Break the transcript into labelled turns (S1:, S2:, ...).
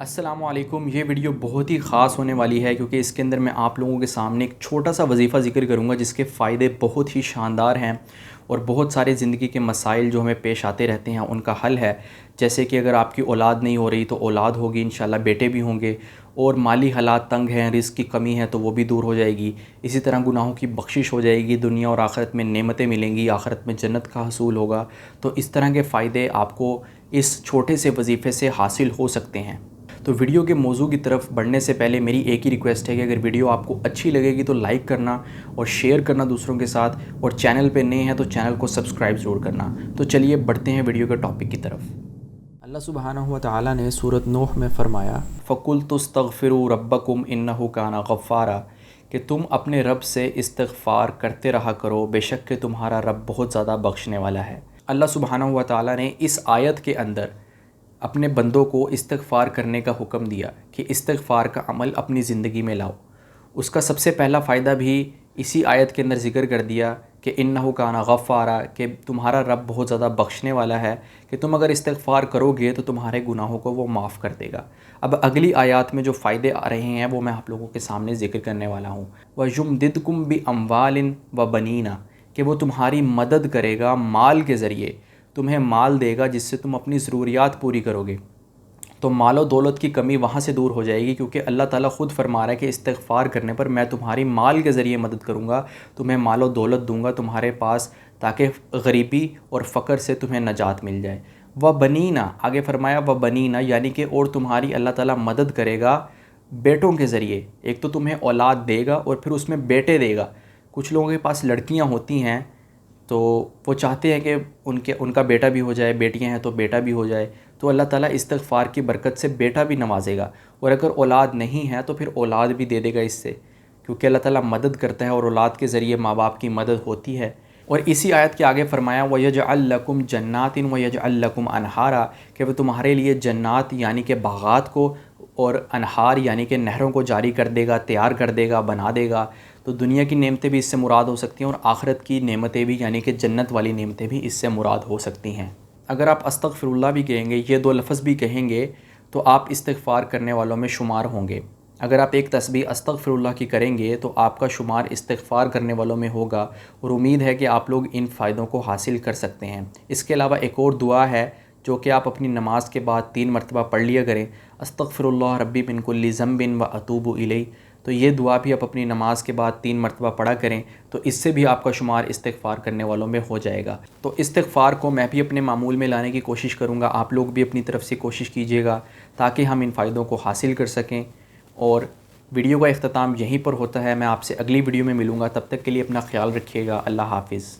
S1: السلام علیکم۔ یہ ویڈیو بہت ہی خاص ہونے والی ہے کیونکہ اس کے اندر میں آپ لوگوں کے سامنے ایک چھوٹا سا وظیفہ ذکر کروں گا جس کے فائدے بہت ہی شاندار ہیں اور بہت سارے زندگی کے مسائل جو ہمیں پیش آتے رہتے ہیں ان کا حل ہے۔ جیسے کہ اگر آپ کی اولاد نہیں ہو رہی تو اولاد ہوگی، انشاءاللہ بیٹے بھی ہوں گے، اور مالی حالات تنگ ہیں، رزق کی کمی ہے تو وہ بھی دور ہو جائے گی۔ اسی طرح گناہوں کی بخشش ہو جائے گی، دنیا اور آخرت میں نعمتیں ملیں گی، آخرت میں جنت کا حصول ہوگا۔ تو اس طرح کے فائدے آپ کو اس چھوٹے سے وظیفے سے حاصل ہو سکتے ہیں۔ تو ویڈیو کے موضوع کی طرف بڑھنے سے پہلے میری ایک ہی ریکویسٹ ہے کہ اگر ویڈیو آپ کو اچھی لگے گی تو لائک کرنا اور شیئر کرنا دوسروں کے ساتھ، اور چینل پہ نئے ہیں تو چینل کو سبسکرائب ضرور کرنا۔ تو چلیے بڑھتے ہیں ویڈیو کے ٹاپک کی طرف۔ اللہ سبحانہ و تعالیٰ نے سورۃ نوح میں فرمایا فَقُلْتُ اسْتَغْفِرُوا رَبَّكُمْ إِنَّهُ كَانَ غَفَّارًا، کہ تم اپنے رب سے استغفار کرتے رہا کرو، بے شک کہ تمہارا رب بہت زیادہ بخشنے والا ہے۔ اللہ سبحانہ و تعالیٰ نے اس آیت کے اندر اپنے بندوں کو استغفار کرنے کا حکم دیا کہ استغفار کا عمل اپنی زندگی میں لاؤ۔ اس کا سب سے پہلا فائدہ بھی اسی آیت کے اندر ذکر کر دیا کہ انہ کان غفارا، کہ تمہارا رب بہت زیادہ بخشنے والا ہے، کہ تم اگر استغفار کرو گے تو تمہارے گناہوں کو وہ معاف کر دے گا۔ اب اگلی آیات میں جو فائدے آ رہے ہیں وہ میں آپ لوگوں کے سامنے ذکر کرنے والا ہوں۔ وَيُمْدِدْكُمْ بِأَمْوَالٍ وَبَنِينَ، کہ وہ تمہاری مدد کرے گا مال کے ذریعے، تمہیں مال دے گا جس سے تم اپنی ضروریات پوری کرو گے۔ تو مال و دولت کی کمی وہاں سے دور ہو جائے گی، کیونکہ اللہ تعالیٰ خود فرما رہا ہے کہ استغفار کرنے پر میں تمہاری مال کے ذریعے مدد کروں گا، تمہیں مال و دولت دوں گا تمہارے پاس، تاکہ غریبی اور فقر سے تمہیں نجات مل جائے۔ وَبَنِينَ، آگے فرمایا وَبَنِينَ، یعنی کہ اور تمہاری اللہ تعالیٰ مدد کرے گا بیٹوں کے ذریعے۔ ایک تو تمہیں اولاد دے گا اور پھر اس میں بیٹے دے گا۔ کچھ لوگوں کے پاس لڑکیاں ہوتی ہیں تو وہ چاہتے ہیں کہ ان کا بیٹا بھی ہو جائے، بیٹیاں ہیں تو بیٹا بھی ہو جائے، تو اللہ تعالیٰ استغفار کی برکت سے بیٹا بھی نوازے گا۔ اور اگر اولاد نہیں ہے تو پھر اولاد بھی دے دے گا اس سے، کیونکہ اللہ تعالیٰ مدد کرتا ہے اور اولاد کے ذریعے ماں باپ کی مدد ہوتی ہے۔ اور اسی آیت کے آگے فرمایا وَيَجْعَلْ لَكُمْ جَنَّاتٍ وَيَجْعَلْ لَكُمْ أَنْهَارًا، کہ وہ تمہارے لیے جنات یعنی کہ باغات کو اور انہار یعنی کہ نہروں کو جاری کر دے گا، تیار کر دے گا، بنا دے گا۔ تو دنیا کی نعمتیں بھی اس سے مراد ہو سکتی ہیں اور آخرت کی نعمتیں بھی یعنی کہ جنت والی نعمتیں بھی اس سے مراد ہو سکتی ہیں۔ اگر آپ استغفر اللہ بھی کہیں گے، یہ دو لفظ بھی کہیں گے، تو آپ استغفار کرنے والوں میں شمار ہوں گے۔ اگر آپ ایک تسبیح استغفر اللہ کی کریں گے تو آپ کا شمار استغفار کرنے والوں میں ہوگا، اور امید ہے کہ آپ لوگ ان فائدوں کو حاصل کر سکتے ہیں۔ اس کے علاوہ ایک اور دعا ہے جو کہ آپ اپنی نماز کے بعد 3 مرتبہ پڑھ لیا کریں، استغفر اللہ ربی من کل ذنب واتوب الیہ۔ تو یہ دعا بھی آپ اپنی نماز کے بعد 3 مرتبہ پڑھا کریں، تو اس سے بھی آپ کا شمار استغفار کرنے والوں میں ہو جائے گا۔ تو استغفار کو میں بھی اپنے معمول میں لانے کی کوشش کروں گا، آپ لوگ بھی اپنی طرف سے کوشش کیجیے گا تاکہ ہم ان فائدوں کو حاصل کر سکیں۔ اور ویڈیو کا اختتام یہیں پر ہوتا ہے، میں آپ سے اگلی ویڈیو میں ملوں گا، تب تک کے لیے اپنا خیال رکھیے گا۔ اللہ حافظ۔